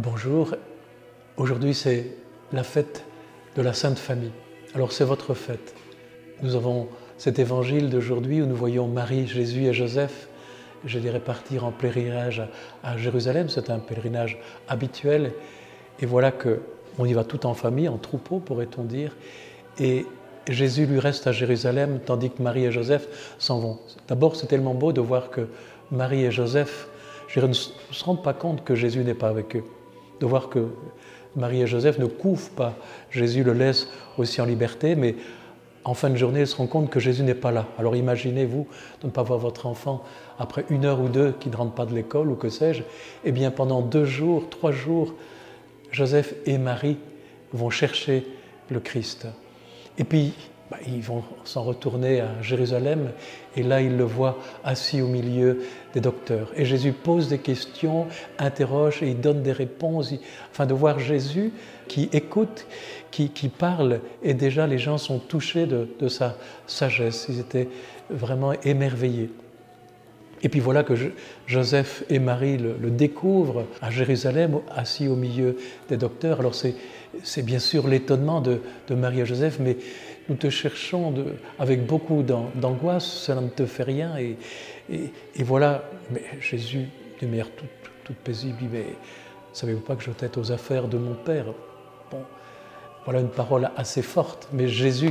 Bonjour, aujourd'hui c'est la fête de la Sainte Famille. Alors c'est votre fête. Nous avons cet évangile d'aujourd'hui où nous voyons Marie, Jésus et Joseph, je dirais partir en pèlerinage à Jérusalem, c'est un pèlerinage habituel. Et voilà qu'on y va tout en famille, en troupeau pourrait-on dire. Et Jésus lui reste à Jérusalem tandis que Marie et Joseph s'en vont. D'abord c'est tellement beau de voir que Marie et Joseph ne se rendent pas compte que Jésus n'est pas avec eux. De voir que Marie et Joseph ne couvent pas. Jésus le laisse aussi en liberté, mais en fin de journée, ils se rendent compte que Jésus n'est pas là. Alors imaginez-vous de ne pas voir votre enfant après 1 heure ou 2 qui ne rentre pas de l'école ou que sais-je. Eh bien pendant 2 jours, 3 jours, Joseph et Marie vont chercher le Christ. Et puis ils vont s'en retourner à Jérusalem et là ils le voient assis au milieu des docteurs. Et Jésus pose des questions, interroge et il donne des réponses. Enfin de voir Jésus qui écoute, qui parle, et déjà les gens sont touchés de sa sagesse. Ils étaient vraiment émerveillés. Et puis voilà que Joseph et Marie le découvrent à Jérusalem, assis au milieu des docteurs. Alors c'est bien sûr l'étonnement de Marie et Joseph, mais nous te cherchons avec beaucoup d'angoisse, cela ne te fait rien. Et voilà, mais Jésus, d'une manière toute paisible, dit, mais savez-vous pas que je tête aux affaires de mon Père? Bon, voilà une parole assez forte, mais Jésus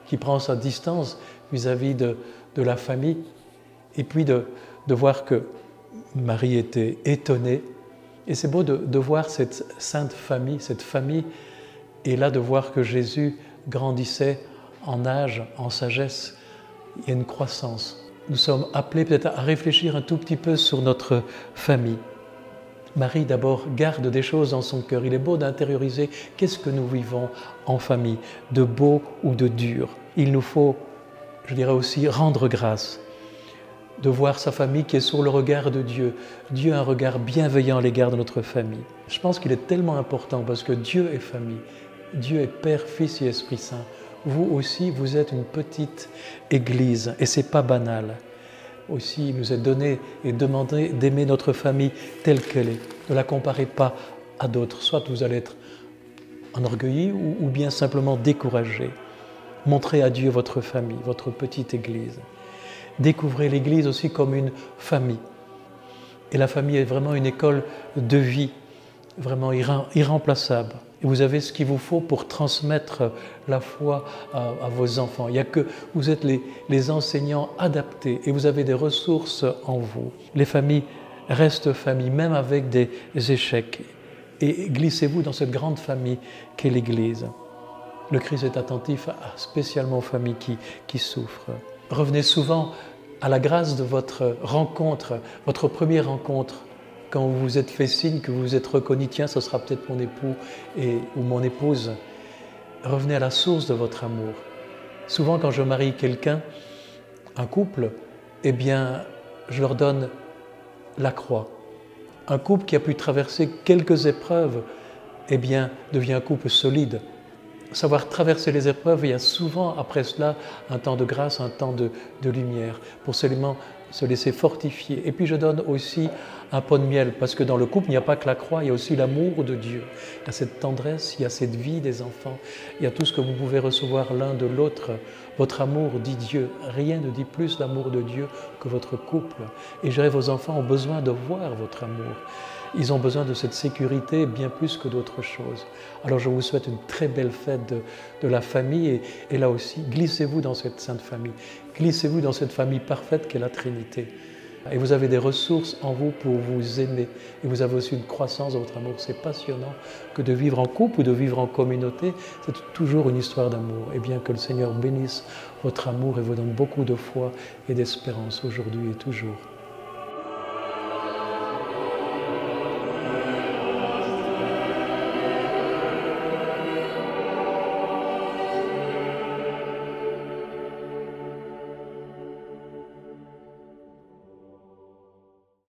qui prend sa distance vis-à-vis de la famille. Et puis de voir que Marie était étonnée. Et c'est beau de voir cette sainte famille, cette famille, et là de voir que Jésus grandissait en âge, en sagesse. Il y a une croissance. Nous sommes appelés peut-être à réfléchir un tout petit peu sur notre famille. Marie d'abord garde des choses dans son cœur. Il est beau d'intérioriser qu'est-ce que nous vivons en famille, de beau ou de dur. Il nous faut, je dirais aussi, rendre grâce. De voir sa famille qui est sur le regard de Dieu. Dieu a un regard bienveillant à l'égard de notre famille. Je pense qu'il est tellement important parce que Dieu est famille. Dieu est Père, Fils et Esprit Saint. Vous aussi, vous êtes une petite église et ce n'est pas banal. Aussi, il nous est donné et demandé d'aimer notre famille telle qu'elle est. Ne la comparez pas à d'autres. Soit vous allez être enorgueillis ou bien simplement découragés. Montrez à Dieu votre famille, votre petite église. Découvrez l'Église aussi comme une famille. Et la famille est vraiment une école de vie, vraiment irremplaçable. Et vous avez ce qu'il vous faut pour transmettre la foi à vos enfants. Il n'y a que vous êtes les enseignants adaptés et vous avez des ressources en vous. Les familles restent familles, même avec des échecs. Et glissez-vous dans cette grande famille qu'est l'Église. Le Christ est attentif spécialement aux familles qui souffrent. Revenez souvent à la grâce de votre rencontre, votre première rencontre, quand vous vous êtes fait signe, que vous vous êtes reconnu, tiens, ce sera peut-être mon époux ou mon épouse. Revenez à la source de votre amour. Souvent, quand je marie quelqu'un, un couple, eh bien, je leur donne la croix. Un couple qui a pu traverser quelques épreuves, eh bien, devient un couple solide. Savoir traverser les épreuves, il y a souvent après cela un temps de grâce, un temps de lumière, pour seulement se laisser fortifier. Et puis je donne aussi un pot de miel, parce que dans le couple, il n'y a pas que la croix, il y a aussi l'amour de Dieu. Il y a cette tendresse, il y a cette vie des enfants, il y a tout ce que vous pouvez recevoir l'un de l'autre. Votre amour dit Dieu. Rien ne dit plus l'amour de Dieu que votre couple. Et je dirais, vos enfants ont besoin de voir votre amour. Ils ont besoin de cette sécurité bien plus que d'autres choses. Alors je vous souhaite une très belle fête de la famille et là aussi, glissez-vous dans cette sainte famille. Glissez-vous dans cette famille parfaite qu'est la Trinité. Et vous avez des ressources en vous pour vous aimer. Et vous avez aussi une croissance de votre amour. C'est passionnant que de vivre en couple ou de vivre en communauté. C'est toujours une histoire d'amour. Et bien que le Seigneur bénisse votre amour et vous donne beaucoup de foi et d'espérance aujourd'hui et toujours.